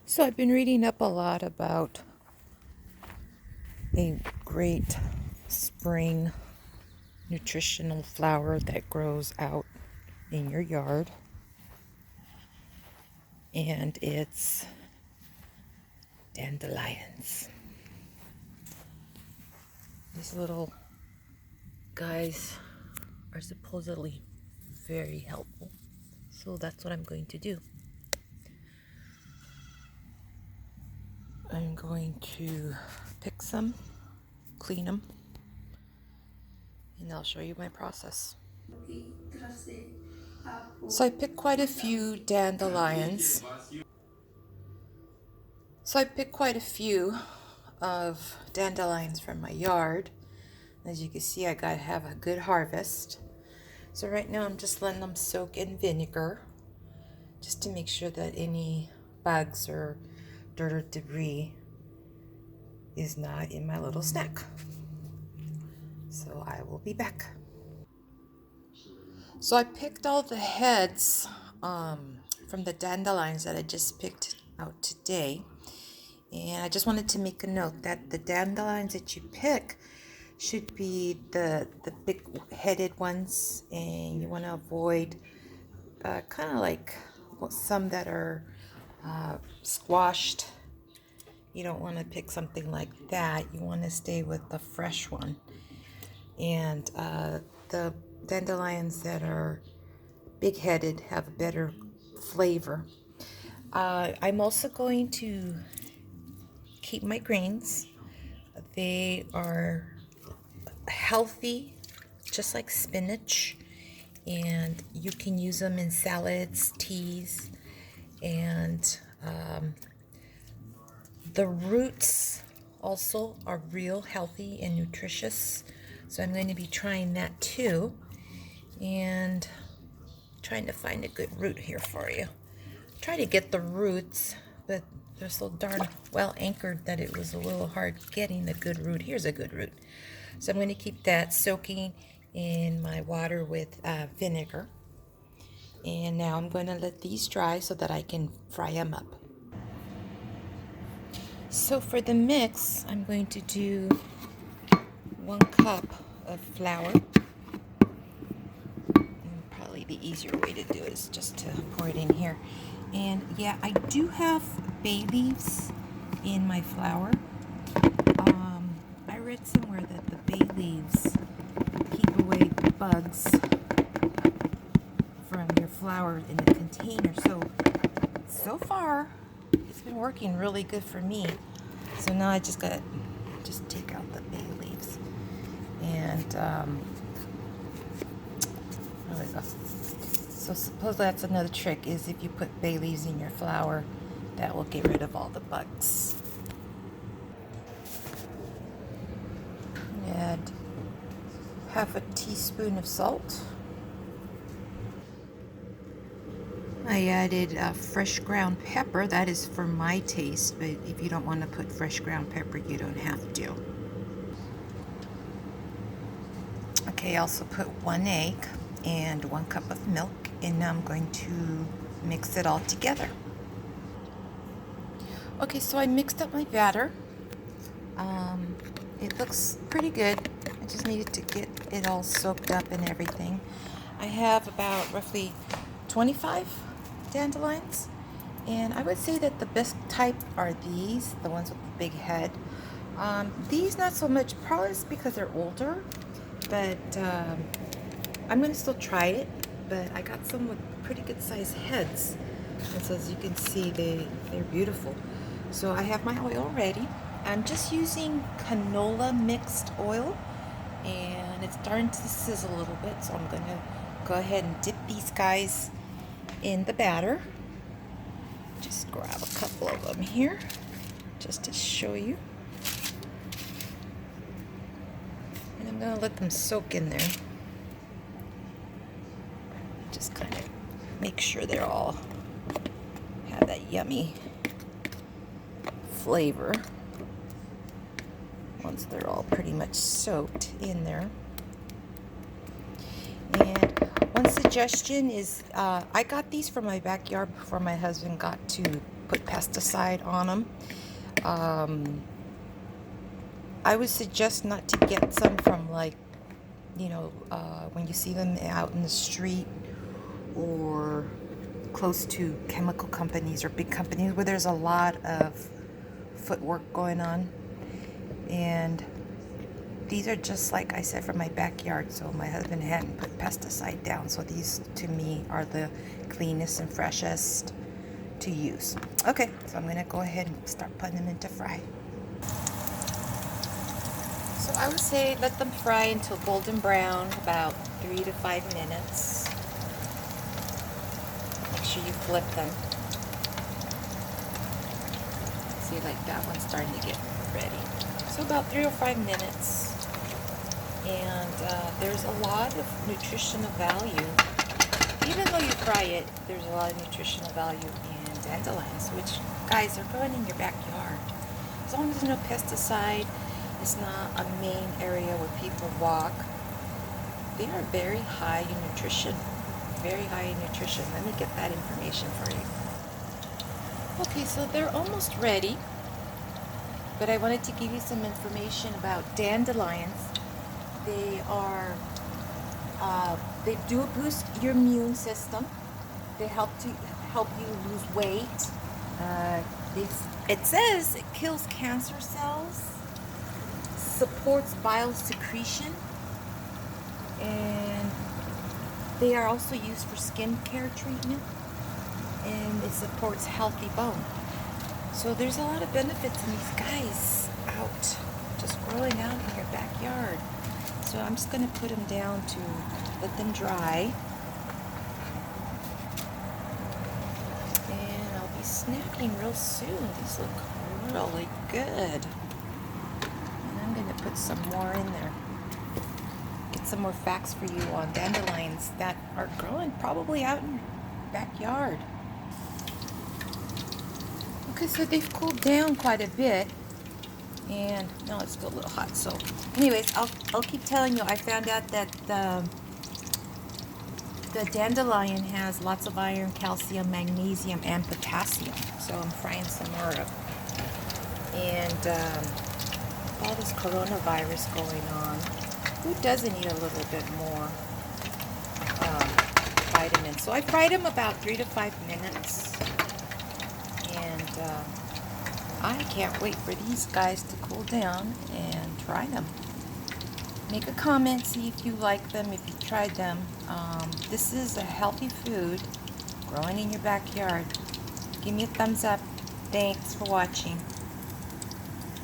So I've been reading up a lot about a great spring nutritional flower that grows out in your yard, and it's dandelions. These little guys are supposedly very helpful, so that's what I'm going to do. I'm going to pick some, clean them, and I'll show you my process. So I picked quite a few dandelions. So I picked quite a few of dandelions from my yard. As you can see, I gotta have a good harvest. So right now I'm just letting them soak in vinegar just to make sure that any bugs or dirt or debris is not in my little snack. So I will be back. So I picked all the heads from the dandelions that I just picked out today. And I just wanted to make a note that the dandelions that you pick should be the big headed ones, and you want to avoid kind of like some that are squashed. You don't want to pick something like that. You want to stay with the fresh one. And the dandelions that are big headed have a better flavor. I'm also going to keep my greens. They are healthy, just like spinach, and you can use them in salads, teas, and the roots also are real healthy and nutritious. So I'm going to be trying that too, and trying to find a good root here for you. Try to get the roots, but they're so darn well anchored that it was a little hard getting the good root. Here's a good root. So I'm going to keep that soaking in my water with vinegar. And now I'm going to let these dry so that I can fry them up. So for the mix, I'm going to do 1 cup of flour. And probably the easier way to do it is just to pour it in here. And yeah, I do have bay leaves in my flour. I read somewhere that the bay leaves keep away bugs from your flour in the container. So far, it's been working really good for me. So now I just gotta take out the bay leaves. And there we go. So suppose that's another trick, is if you put bay leaves in your flour, that will get rid of all the bugs. Add half a teaspoon of salt. I added fresh ground pepper. That is for my taste, but if you don't want to put fresh ground pepper, you don't have to. Okay, I also put 1 egg and 1 cup of milk, and now I'm going to mix it all together. Okay, so I mixed up my batter. It looks pretty good. I just needed to get it all soaked up and everything. I have about roughly 25 dandelions, and I would say that the best type are these, the ones with the big head. These not so much, probably it's because they're older, but I'm going to still try it. But I got some with pretty good sized heads, and so as you can see, they're beautiful. So I have my oil ready. I'm just using canola mixed oil, and it's starting to sizzle a little bit, so I'm going to go ahead and dip these guys in the batter. Just grab a couple of them here just to show you. And I'm going to let them soak in there. Just kind of make sure they're all have that yummy flavor once they're all pretty much soaked in there. And one suggestion is, I got these from my backyard before my husband got to put pesticide on them. I would suggest not to get some from, like, when you see them out in the street or close to chemical companies or big companies where there's a lot of footwork going on. And these are just, like I said, from my backyard, so my husband hadn't put pesticide down, so these to me are the cleanest and freshest to use. Okay, so I'm gonna go ahead and start putting them into fry. So I would say let them fry until golden brown, about 3 to 5 minutes. Make sure you flip them. See, like that one's starting to get ready. So about 3 or 5 minutes. And there's a lot of nutritional value. Even though you fry it, there's a lot of nutritional value in dandelions, which, guys, are growing in your backyard. As long as there's no pesticide, it's not a main area where people walk. They are very high in nutrition. Very high in nutrition. Let me get that information for you. Okay, so they're almost ready. But I wanted to give you some information about dandelions. They do boost your immune system. They help you lose weight. It says it kills cancer cells, supports bile secretion, and they are also used for skincare treatment, and it supports healthy bone. So there's a lot of benefits in these guys out, just growing out in your backyard. So I'm just going to put them down to let them dry. And I'll be snacking real soon. These look really good. And I'm going to put some more in there. Get some more facts for you on dandelions that are growing probably out in your backyard. Okay, so they've cooled down quite a bit. And no, it's still a little hot. So anyways, I'll keep telling you. I found out that the dandelion has lots of iron, calcium, magnesium, and potassium. So I'm frying some more up. And all this coronavirus going on, who doesn't need a little bit more vitamins? So I fried them about 3 to 5 minutes. And I can't wait for these guys to cool down and try them. Make a comment, see if you like them, if you tried them. This is a healthy food growing in your backyard. Give me a thumbs up. Thanks for watching.